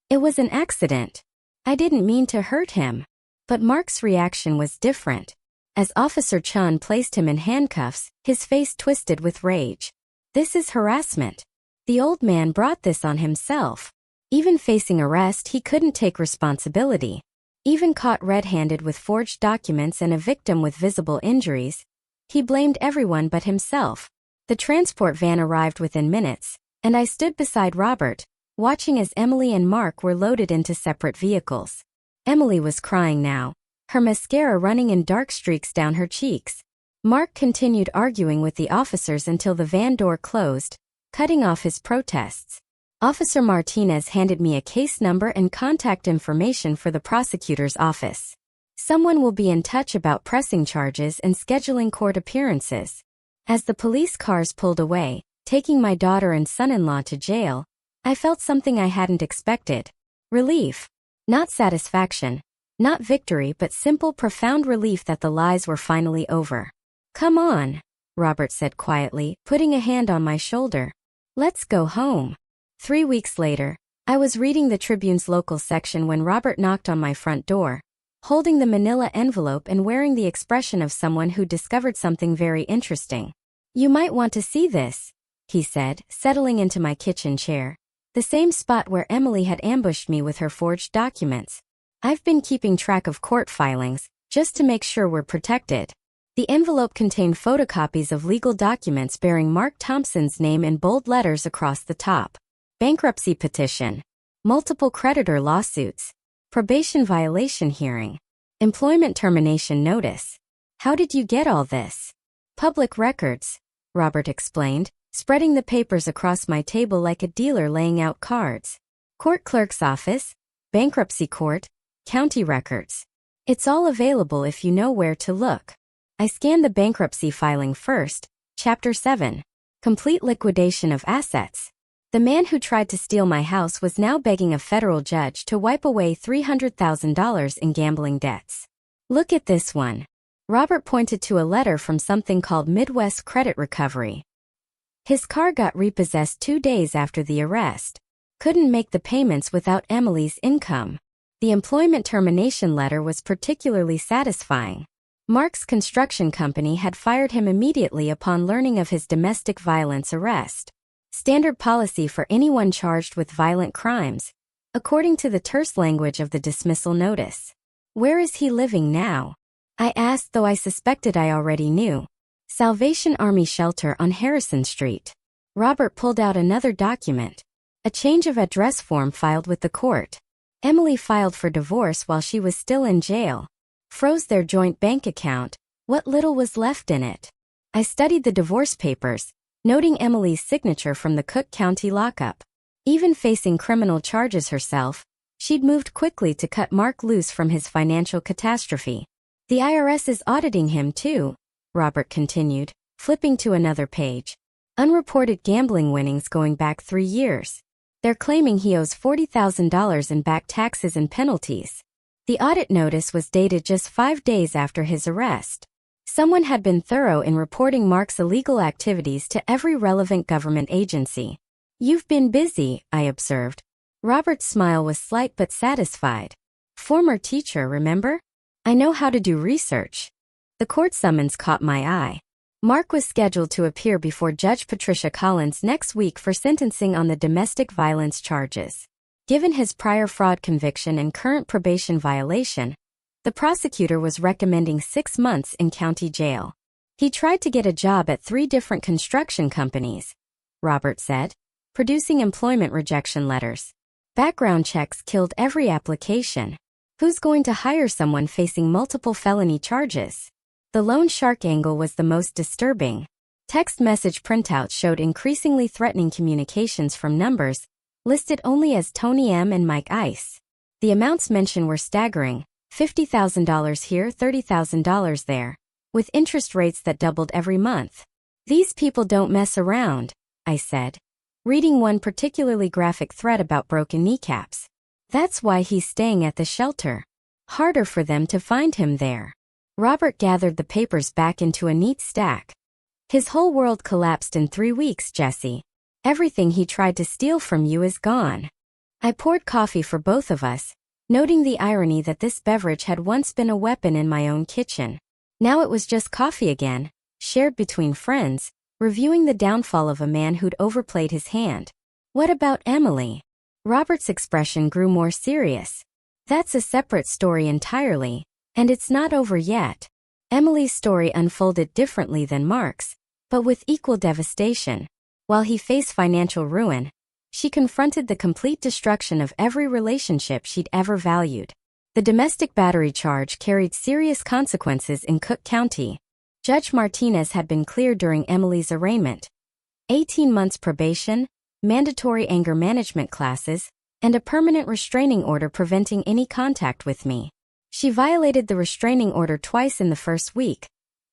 It was an accident. I didn't mean to hurt him. But Mark's reaction was different. As Officer Chun placed him in handcuffs, his face twisted with rage. This is harassment. The old man brought this on himself. Even facing arrest, he couldn't take responsibility. Even caught red-handed with forged documents and a victim with visible injuries, he blamed everyone but himself. The transport van arrived within minutes, and I stood beside Robert, watching as Emily and Mark were loaded into separate vehicles. Emily was crying now, her mascara running in dark streaks down her cheeks. Mark continued arguing with the officers until the van door closed, cutting off his protests. Officer Martinez handed me a case number and contact information for the prosecutor's office. Someone will be in touch about pressing charges and scheduling court appearances. As the police cars pulled away, taking my daughter and son-in-law to jail, I felt something I hadn't expected. Relief. Not satisfaction. Not victory, but simple, profound relief that the lies were finally over. Come on, Robert said quietly, putting a hand on my shoulder. Let's go home. 3 weeks later, I was reading the Tribune's local section when Robert knocked on my front door, holding the manila envelope and wearing the expression of someone who discovered something very interesting. You might want to see this, he said, settling into my kitchen chair, the same spot where Emily had ambushed me with her forged documents. I've been keeping track of court filings, just to make sure we're protected. The envelope contained photocopies of legal documents bearing Mark Thompson's name in bold letters across the top. Bankruptcy petition. Multiple creditor lawsuits. Probation violation hearing. Employment termination notice. How did you get all this? Public records, Robert explained, spreading the papers across my table like a dealer laying out cards. Court clerk's office, bankruptcy court, county records. It's all available if you know where to look. I scanned the bankruptcy filing first, Chapter 7. Complete liquidation of assets. The man who tried to steal my house was now begging a federal judge to wipe away $300,000 in gambling debts. Look at this one. Robert pointed to a letter from something called Midwest Credit Recovery. His car got repossessed 2 days after the arrest. Couldn't make the payments without Emily's income. The employment termination letter was particularly satisfying. Mark's construction company had fired him immediately upon learning of his domestic violence arrest. Standard policy for anyone charged with violent crimes, according to the terse language of the dismissal notice. Where is he living now? I asked, though I suspected I already knew. Salvation Army Shelter on Harrison Street. Robert pulled out another document. A change of address form filed with the court. Emily filed for divorce while she was still in jail. Froze their joint bank account, what little was left in it. I studied the divorce papers, noting Emily's signature from the Cook County lockup. Even facing criminal charges herself, she'd moved quickly to cut Mark loose from his financial catastrophe. The IRS is auditing him too, Robert continued, flipping to another page. Unreported gambling winnings going back 3 years. They're claiming he owes $40,000 in back taxes and penalties. The audit notice was dated just 5 days after his arrest. Someone had been thorough in reporting Mark's illegal activities to every relevant government agency. You've been busy, I observed. Robert's smile was slight but satisfied. Former teacher, remember? I know how to do research. The court summons caught my eye. Mark was scheduled to appear before Judge Patricia Collins next week for sentencing on the domestic violence charges. Given his prior fraud conviction and current probation violation, the prosecutor was recommending 6 months in county jail. He tried to get a job at 3 different construction companies, Robert said, producing employment rejection letters. Background checks killed every application. Who's going to hire someone facing multiple felony charges? The loan shark angle was the most disturbing. Text message printouts showed increasingly threatening communications from numbers listed only as Tony M. and Mike Ice. The amounts mentioned were staggering, $50,000 here, $30,000 there, with interest rates that doubled every month. These people don't mess around, I said, reading one particularly graphic thread about broken kneecaps. That's why he's staying at the shelter. Harder for them to find him there. Robert gathered the papers back into a neat stack. His whole world collapsed in 3 weeks, Jesse. Everything he tried to steal from you is gone. I poured coffee for both of us, noting the irony that this beverage had once been a weapon in my own kitchen. Now it was just coffee again, shared between friends, reviewing the downfall of a man who'd overplayed his hand. What about Emily? Robert's expression grew more serious. That's a separate story entirely. And it's not over yet. Emily's story unfolded differently than Mark's, but with equal devastation. While he faced financial ruin, she confronted the complete destruction of every relationship she'd ever valued. The domestic battery charge carried serious consequences in Cook County. Judge Martinez had been clear during Emily's arraignment. 18 months probation, mandatory anger management classes, and a permanent restraining order preventing any contact with me. She violated the restraining order twice in the first week.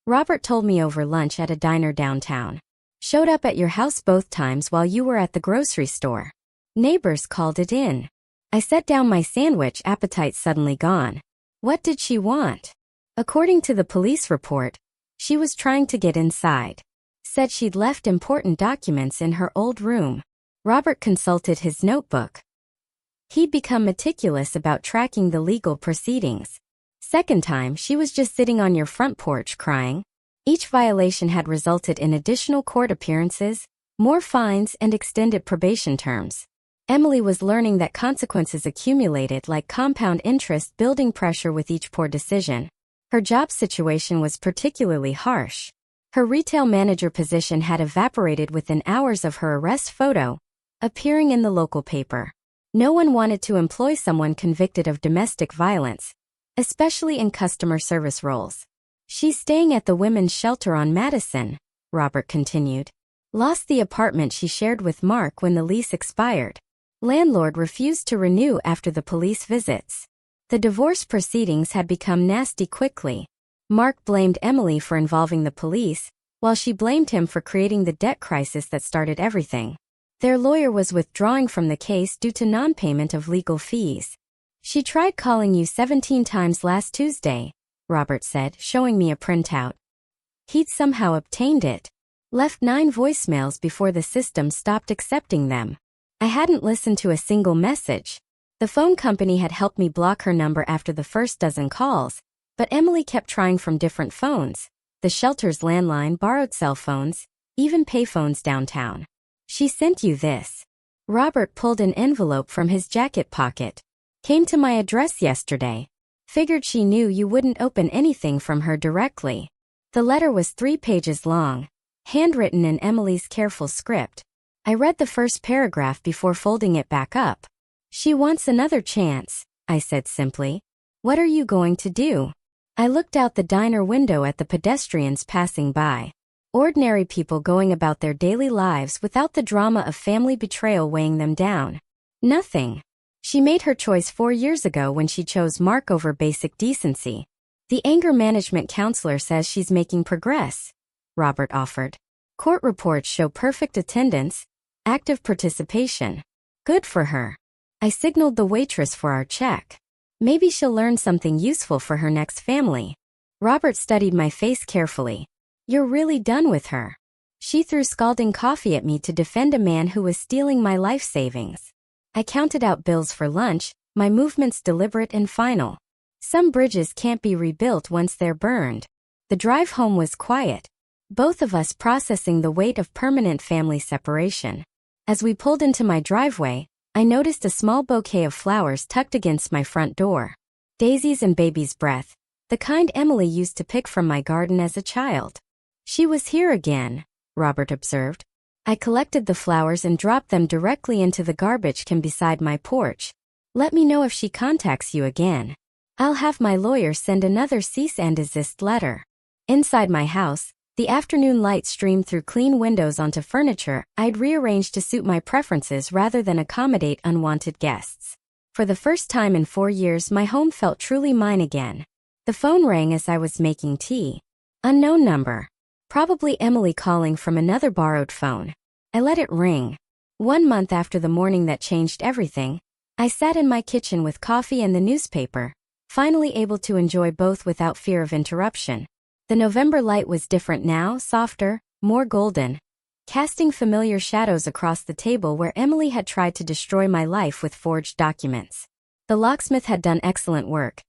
Robert told me over lunch at a diner downtown. Showed up at your house both times while you were at the grocery store. Neighbors called it in. I set down my sandwich, appetite suddenly gone. What did she want? According to the police report, she was trying to get inside. Said she'd left important documents in her old room. Robert consulted his notebook. He'd become meticulous about tracking the legal proceedings. Second time, she was just sitting on your front porch crying. Each violation had resulted in additional court appearances, more fines, and extended probation terms. Emily was learning that consequences accumulated like compound interest, building pressure with each poor decision. Her job situation was particularly harsh. Her retail manager position had evaporated within hours of her arrest photo appearing in the local paper. No one wanted to employ someone convicted of domestic violence, especially in customer service roles. She's staying at the women's shelter on Madison, Robert continued. Lost the apartment she shared with Mark when the lease expired. Landlord refused to renew after the police visits. The divorce proceedings had become nasty quickly. Mark blamed Emily for involving the police, while she blamed him for creating the debt crisis that started everything. Their lawyer was withdrawing from the case due to non-payment of legal fees. She tried calling you 17 times last Tuesday, Robert said, showing me a printout. He'd somehow obtained it. Left 9 voicemails before the system stopped accepting them. I hadn't listened to a single message. The phone company had helped me block her number after the first dozen calls, but Emily kept trying from different phones. The shelter's landline, borrowed cell phones, even payphones downtown. She sent you this. Robert pulled an envelope from his jacket pocket. Came to my address yesterday. Figured she knew you wouldn't open anything from her directly. The letter was 3 pages long, handwritten in Emily's careful script. I read the first paragraph before folding it back up. She wants another chance, I said simply. What are you going to do? I looked out the diner window at the pedestrians passing by. Ordinary people going about their daily lives without the drama of family betrayal weighing them down. Nothing. She made her choice 4 years ago when she chose Mark over basic decency. The anger management counselor says she's making progress, Robert offered. Court reports show perfect attendance, active participation. Good for her. I signaled the waitress for our check. Maybe she'll learn something useful for her next family. Robert studied my face carefully. You're really done with her. She threw scalding coffee at me to defend a man who was stealing my life savings. I counted out bills for lunch, my movements deliberate and final. Some bridges can't be rebuilt once they're burned. The drive home was quiet. both of us processing the weight of permanent family separation. As we pulled into my driveway, I noticed a small bouquet of flowers tucked against my front door. Daisies and baby's breath, the kind Emily used to pick from my garden as a child. She was here again, Robert observed. I collected the flowers and dropped them directly into the garbage can beside my porch. Let me know if she contacts you again. I'll have my lawyer send another cease and desist letter. Inside my house, the afternoon light streamed through clean windows onto furniture I'd rearranged to suit my preferences rather than accommodate unwanted guests. For the first time in 4 years, my home felt truly mine again. The phone rang as I was making tea. Unknown number. Probably Emily calling from another borrowed phone. I let it ring. 1 month after the morning that changed everything, I sat in my kitchen with coffee and the newspaper, finally able to enjoy both without fear of interruption. The November light was different now, softer, more golden, casting familiar shadows across the table where Emily had tried to destroy my life with forged documents. The locksmith had done excellent work.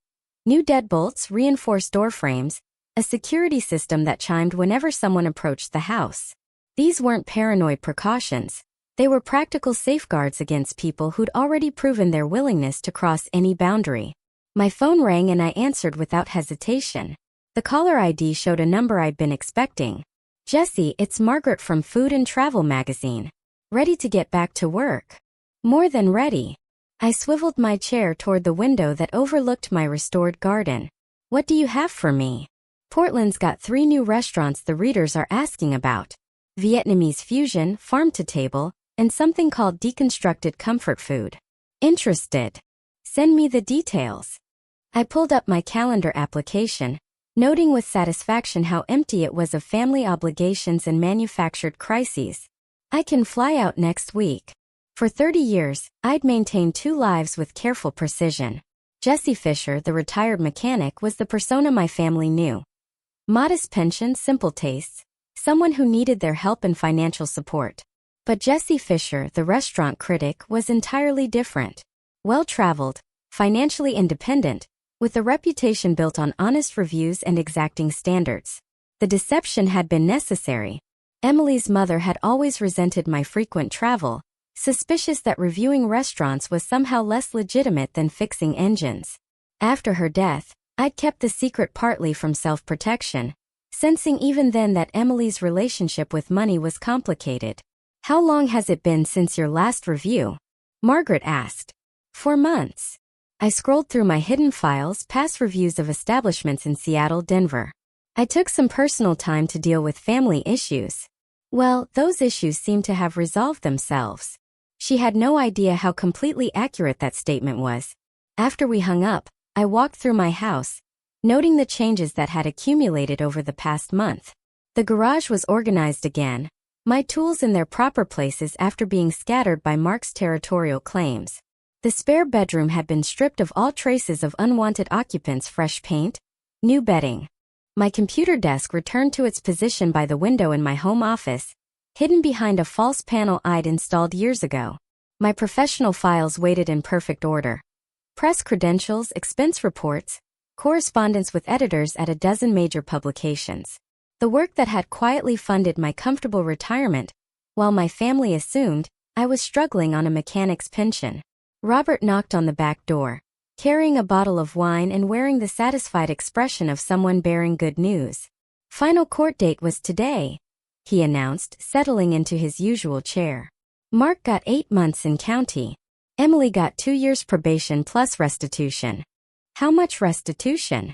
New deadbolts, reinforced door frames, a security system that chimed whenever someone approached the house. These weren't paranoid precautions. They were practical safeguards against people who'd already proven their willingness to cross any boundary. My phone rang and I answered without hesitation. The caller ID showed a number I'd been expecting. Jessie, it's Margaret from Food and Travel magazine. Ready to get back to work? More than ready. I swiveled my chair toward the window that overlooked my restored garden. What do you have for me? Portland's got 3 new restaurants the readers are asking about. Vietnamese fusion, farm to table, and something called deconstructed comfort food. Interested? Send me the details. I pulled up my calendar application, noting with satisfaction how empty it was of family obligations and manufactured crises. I can fly out next week. For 30 years, I'd maintained 2 lives with careful precision. Jessie Fisher, the retired mechanic, was the persona my family knew. Modest pension, simple tastes, someone who needed their help and financial support. But Jessie Fisher, the restaurant critic, was entirely different. Well-traveled, financially independent, with a reputation built on honest reviews and exacting standards. The deception had been necessary. Emily's mother had always resented my frequent travel, suspicious that reviewing restaurants was somehow less legitimate than fixing engines. After her death, I'd kept the secret partly from self-protection, sensing even then that Emily's relationship with money was complicated. How long has it been since your last review? Margaret asked. 4 months. I scrolled through my hidden files, past reviews of establishments in Seattle, Denver. I took some personal time to deal with family issues. Well, those issues seemed to have resolved themselves. She had no idea how completely accurate that statement was. After we hung up, I walked through my house, noting the changes that had accumulated over the past month. The garage was organized again, my tools in their proper places after being scattered by Mark's territorial claims. The spare bedroom had been stripped of all traces of unwanted occupants, fresh paint, new bedding. My computer desk returned to its position by the window in my home office, hidden behind a false panel I'd installed years ago. My professional files waited in perfect order. Press credentials, expense reports, correspondence with editors at a dozen major publications. The work that had quietly funded my comfortable retirement, while my family assumed I was struggling on a mechanic's pension. Robert knocked on the back door, carrying a bottle of wine and wearing the satisfied expression of someone bearing good news. Final court date was today, he announced, settling into his usual chair. Mark got 8 months in county. Emily got 2 years probation plus restitution. How much restitution?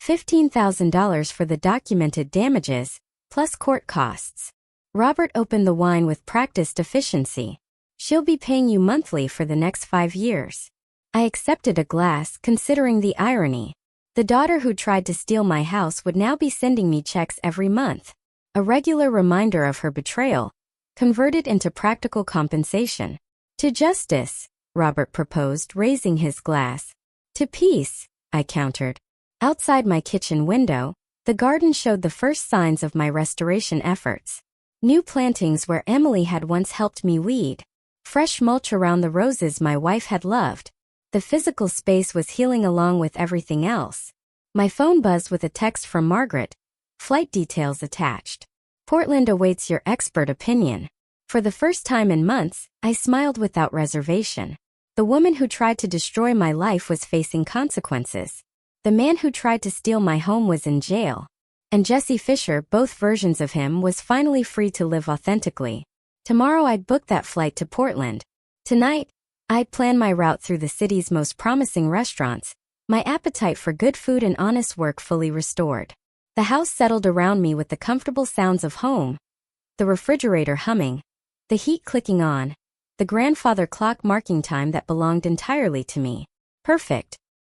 $15,000 for the documented damages, plus court costs. Robert opened the wine with practiced efficiency. She'll be paying you monthly for the next 5 years. I accepted a glass, considering the irony. The daughter who tried to steal my house would now be sending me checks every month. A regular reminder of her betrayal, converted into practical compensation. To justice, Robert proposed, raising his glass. To peace, I countered. Outside my kitchen window, the garden showed the first signs of my restoration efforts. New plantings where Emily had once helped me weed. Fresh mulch around the roses my wife had loved. The physical space was healing along with everything else. My phone buzzed with a text from Margaret. Flight details attached. Portland awaits your expert opinion. For the first time in months, I smiled without reservation. The woman who tried to destroy my life was facing consequences. The man who tried to steal my home was in jail. And Jesse Fisher, both versions of him, was finally free to live authentically. Tomorrow I'd book that flight to Portland. Tonight, I'd plan my route through the city's most promising restaurants, my appetite for good food and honest work fully restored. The house settled around me with the comfortable sounds of home, the refrigerator humming, the heat clicking on, the grandfather clock marking time that belonged entirely to me. Perfect.